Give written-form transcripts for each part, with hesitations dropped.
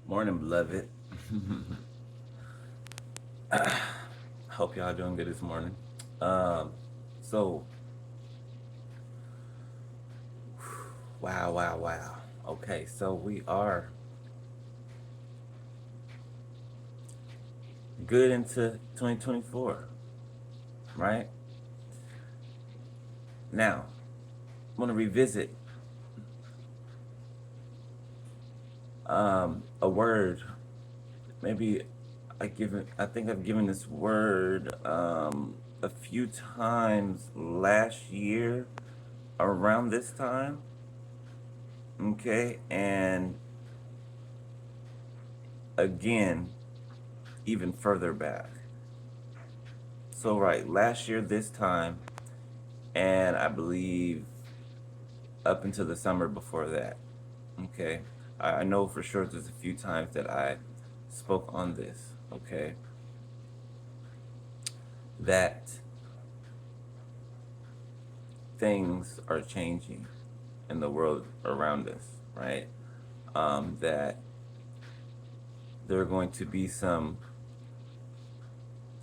Morning, beloved. Hope y'all doing good this morning. Um, so wow, wow, wow. Okay, so we are good into 2024, right? Now, I want to revisit a word. Maybe I think I've given this word a few times last year around this time. Okay, and again, even further back. So right, last year this time, and I believe up until the summer before that. Okay, I know for sure there's a few times that I spoke on this. Okay, that things are changing in the world around us, right? That there are going to be some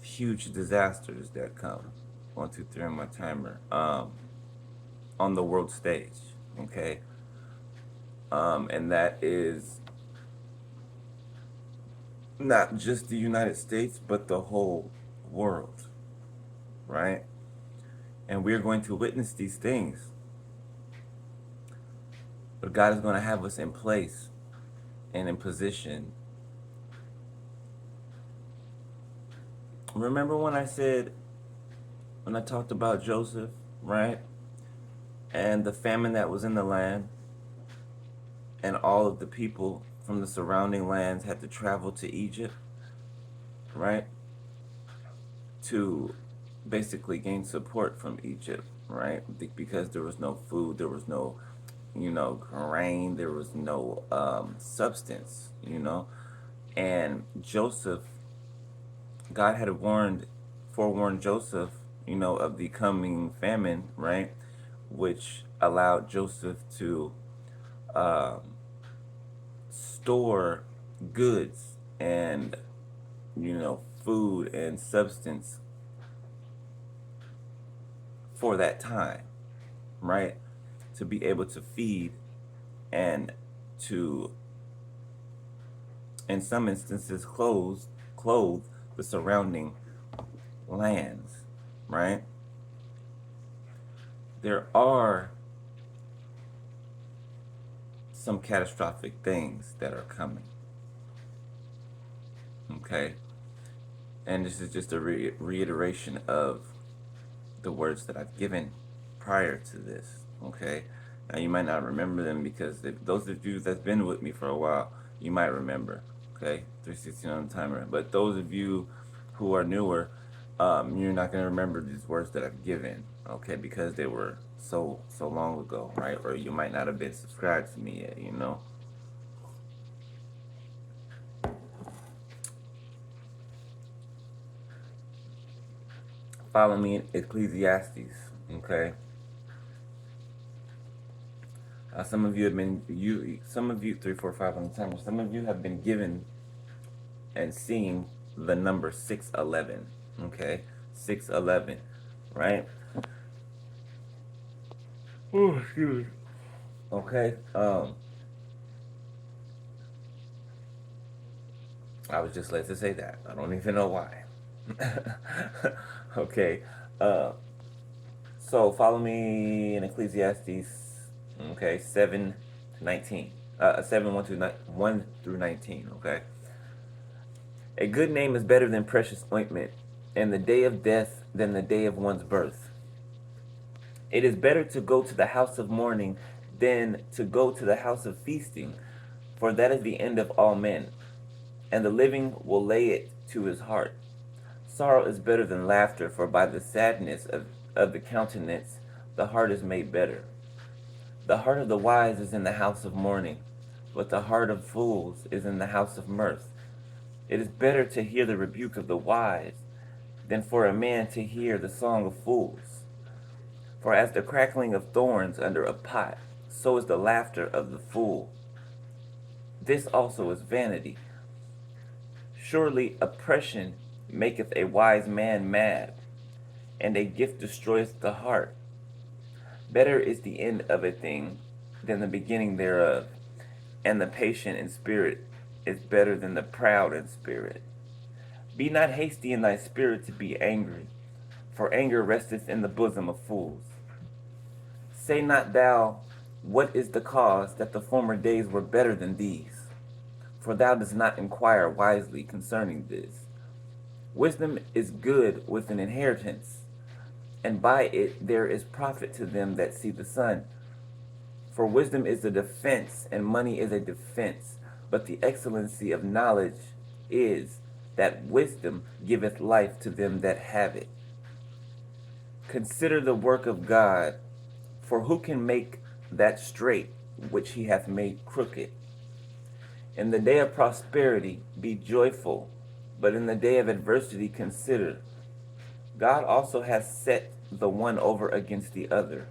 huge disasters that come. 1, 2, 3 on my timer. On the world stage. Okay, and that is not just the United States, but the whole world, right? And we're going to witness these things. But God is going to have us in place and in position. Remember when I talked about Joseph, right? And the famine that was in the land, and all of the people from the surrounding lands had to travel to Egypt, right? To basically gain support from Egypt, right? Because there was no food, there was no, grain, there was no substance. And Joseph, God had forewarned Joseph, of the coming famine, right? Which allowed Joseph to um, store goods and, food and substance for that time, right? To be able to feed and to, in some instances, clothe the surrounding lands, right? There are some catastrophic things that are coming, okay? And this is just a reiteration of the words that I've given prior to this, okay? Now, you might not remember them because those of you that's been with me for a while, you might remember, okay? 316 on the timer. But those of you who are newer, you're not going to remember these words that I've given, okay? Because they were so long ago, right? Or you might not have been subscribed to me yet. Follow me in Ecclesiastes, okay? Some of you have been some of you 3, 4, 5 on the timer. Some of you have been given and seeing the number 611. Okay, 611, right? Oh, excuse me. Okay. I was just led to say that. I don't even know why. Okay. Uh, so follow me in Ecclesiastes. Okay, 7:19. 1 through 19. Okay. A good name is better than precious ointment, and the day of death than the day of one's birth. It is better to go to the house of mourning than to go to the house of feasting, for that is the end of all men, and the living will lay it to his heart. Sorrow is better than laughter, for by the sadness of the countenance the heart is made better. The heart of the wise is in the house of mourning, but the heart of fools is in the house of mirth. It is better to hear the rebuke of the wise than for a man to hear the song of fools. For as the crackling of thorns under a pot, so is the laughter of the fool. This also is vanity. Surely oppression maketh a wise man mad, and a gift destroyeth the heart. Better is the end of a thing than the beginning thereof, and the patient in spirit is better than the proud in spirit. Be not hasty in thy spirit to be angry, for anger resteth in the bosom of fools. Say not thou, what is the cause that the former days were better than these? For thou dost not inquire wisely concerning this. Wisdom is good with an inheritance, and by it there is profit to them that see the sun. For wisdom is a defense, and money is a defense. But the excellency of knowledge is that wisdom giveth life to them that have it. Consider the work of God, for who can make that straight which he hath made crooked? In the day of prosperity be joyful, but in the day of adversity consider. God also hath set the one over against the other,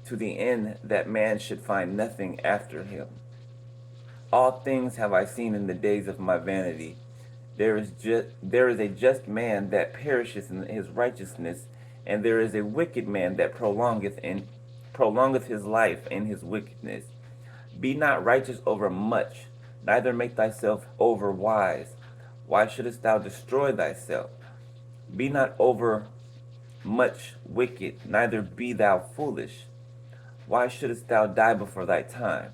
to the end that man should find nothing after him. All things have I seen in the days of my vanity. There is a just man that perisheth in his righteousness, and there is a wicked man that prolongeth his life in his wickedness. Be not righteous over much, neither make thyself over wise. Why shouldest thou destroy thyself? Be not over much wicked, neither be thou foolish. Why shouldest thou die before thy time?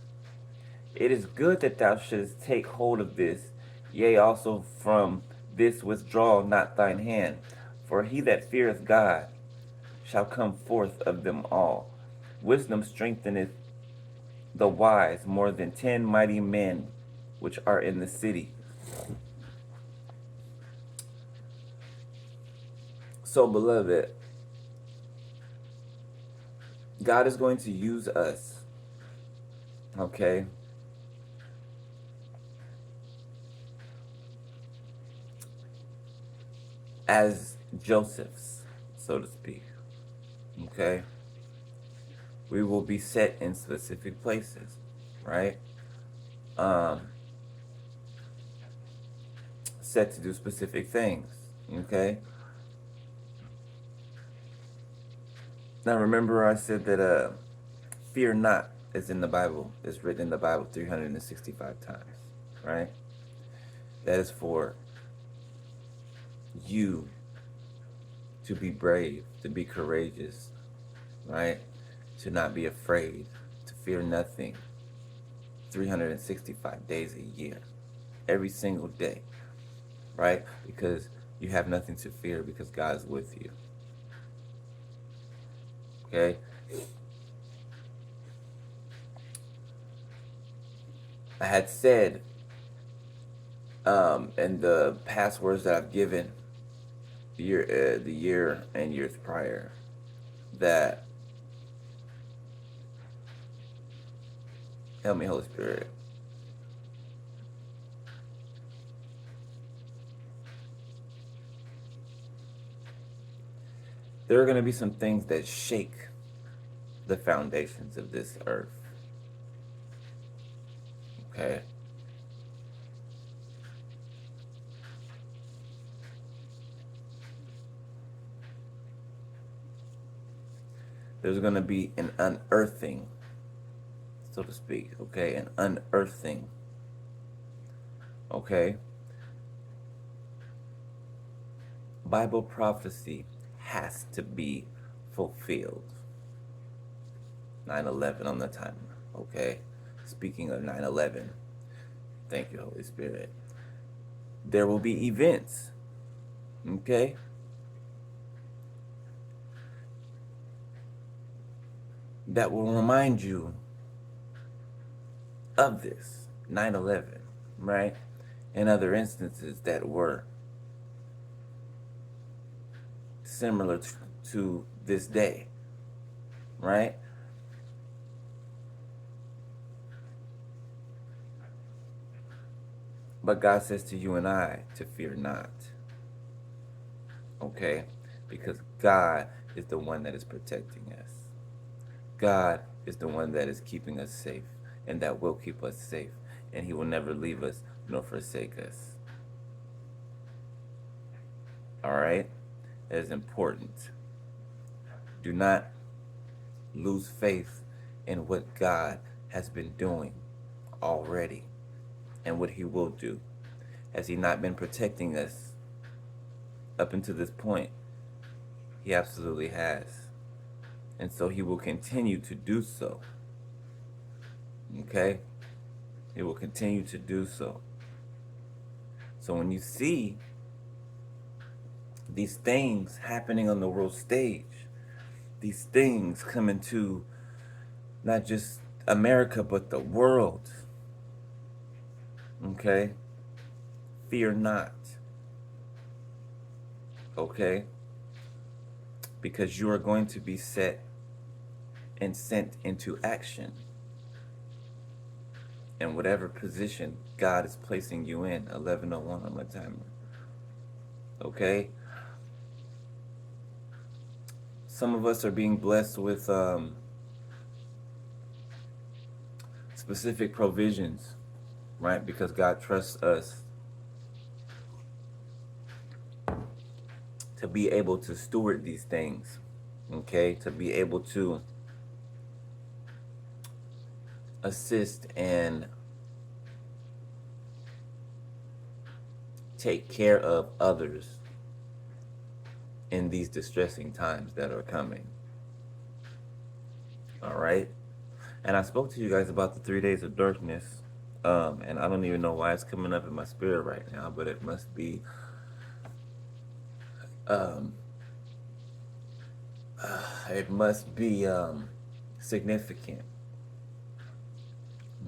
It is good that thou shouldest take hold of this, yea, also from this withdraw not thine hand. For he that feareth God shall come forth of them all. Wisdom strengtheneth the wise more than 10 mighty men which are in the city. So, beloved, God is going to use us, okay? As Josephs, so to speak, okay? We will be set in specific places, right? Set to do specific things, okay? Now remember I said that fear not is in the Bible, is written in the Bible 365 times, right? That is for you to be brave, to be courageous, right? To not be afraid, to fear nothing. 365 days a year, every single day, right? Because you have nothing to fear because God is with you. Okay? I had said in the past words that I've given the year and years prior that, help me, Holy Spirit. There are going to be some things that shake the foundations of this earth. Okay? There's going to be an unearthing, so to speak, okay? An unearthing, okay? Bible prophecy has to be fulfilled. 9/11 on the timer, okay? Speaking of 9/11, thank you, Holy Spirit. There will be events, okay? That will remind you of this 9/11, right? And other instances that were similar to this day, right? But God says to you and I to fear not, okay? Because God is the one that is protecting us. God is the one that is keeping us safe and that will keep us safe. and he will never leave us nor forsake us. All right? That is important. Do not lose faith in what God has been doing already and what he will do. Has he not been protecting us up until this point? He absolutely has. And so he will continue to do so. Okay? He will continue to do so. So when you see these things happening on the world stage, these things coming to not just America, but the world, okay? Fear not, okay? Because you are going to be set and sent into action in whatever position God is placing you in. 11:01 on my timer, okay? Some of us are being blessed with specific provisions, right? Because God trusts us to be able to steward these things, okay? To be able to assist and take care of others in these distressing times that are coming. All right? And I spoke to you guys about the 3 days of darkness. And I don't even know why it's coming up in my spirit right now, but it must be um, significant.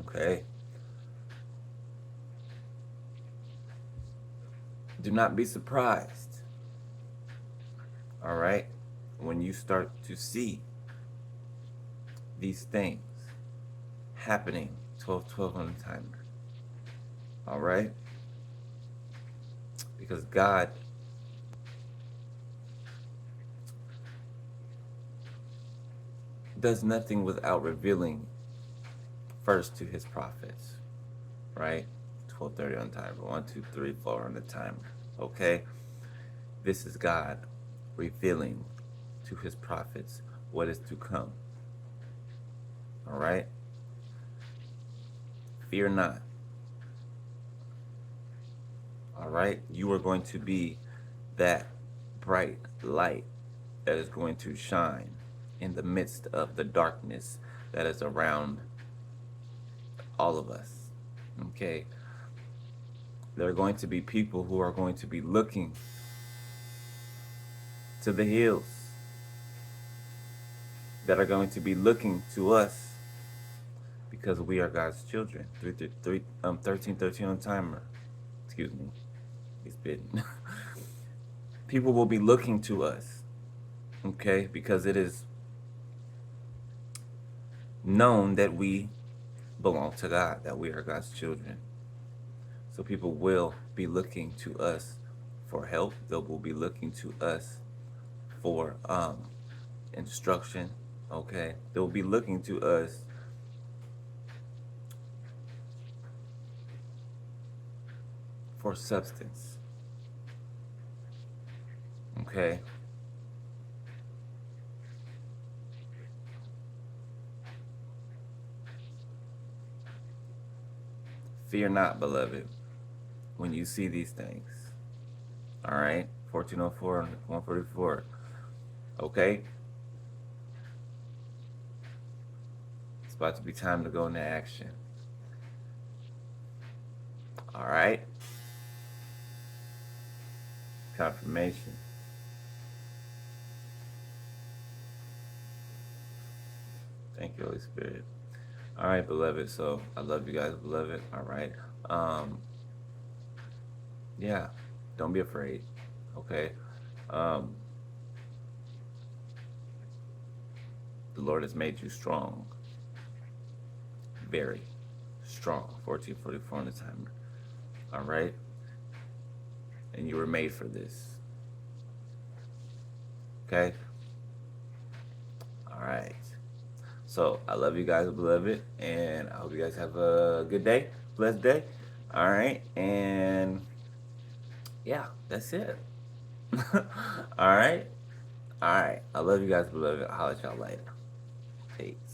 Okay? Do not be surprised. All right? When you start to see these things happening 12:12 on the timer. All right? Because God does nothing without revealing first to his prophets, right? 12:30 on the timer. 1, 2, 3, 4 on the timer. Okay? This is God revealing to his prophets what is to come. All right? Fear not. All right? You are going to be that bright light that is going to shine in the midst of the darkness that is around all of us. Okay? There are going to be people who are going to be looking to the hills, that are going to be looking to us because we are God's children. 13:13 on timer. Excuse me. He's bitten. People will be looking to us, okay, because it is known that we belong to God, that we are God's children. So people will be looking to us for help. They will be looking to us for instruction, okay? They will be looking to us for substance, okay? Fear not, beloved, when you see these things. All right? 14:04 and 144. Okay? It's about to be time to go into action. All right? Confirmation. Thank you, Holy Spirit. All right, beloved. So I love you guys, beloved. All right. Yeah. Don't be afraid. Okay. The Lord has made you strong. Very strong. 14:44 on the timer. All right. And you were made for this. Okay. All right. So I love you guys, beloved, and I hope you guys have a good day. blessed day. All right, and yeah, that's it. All right, all right. I love you guys, beloved. I'll holler at y'all later. Peace.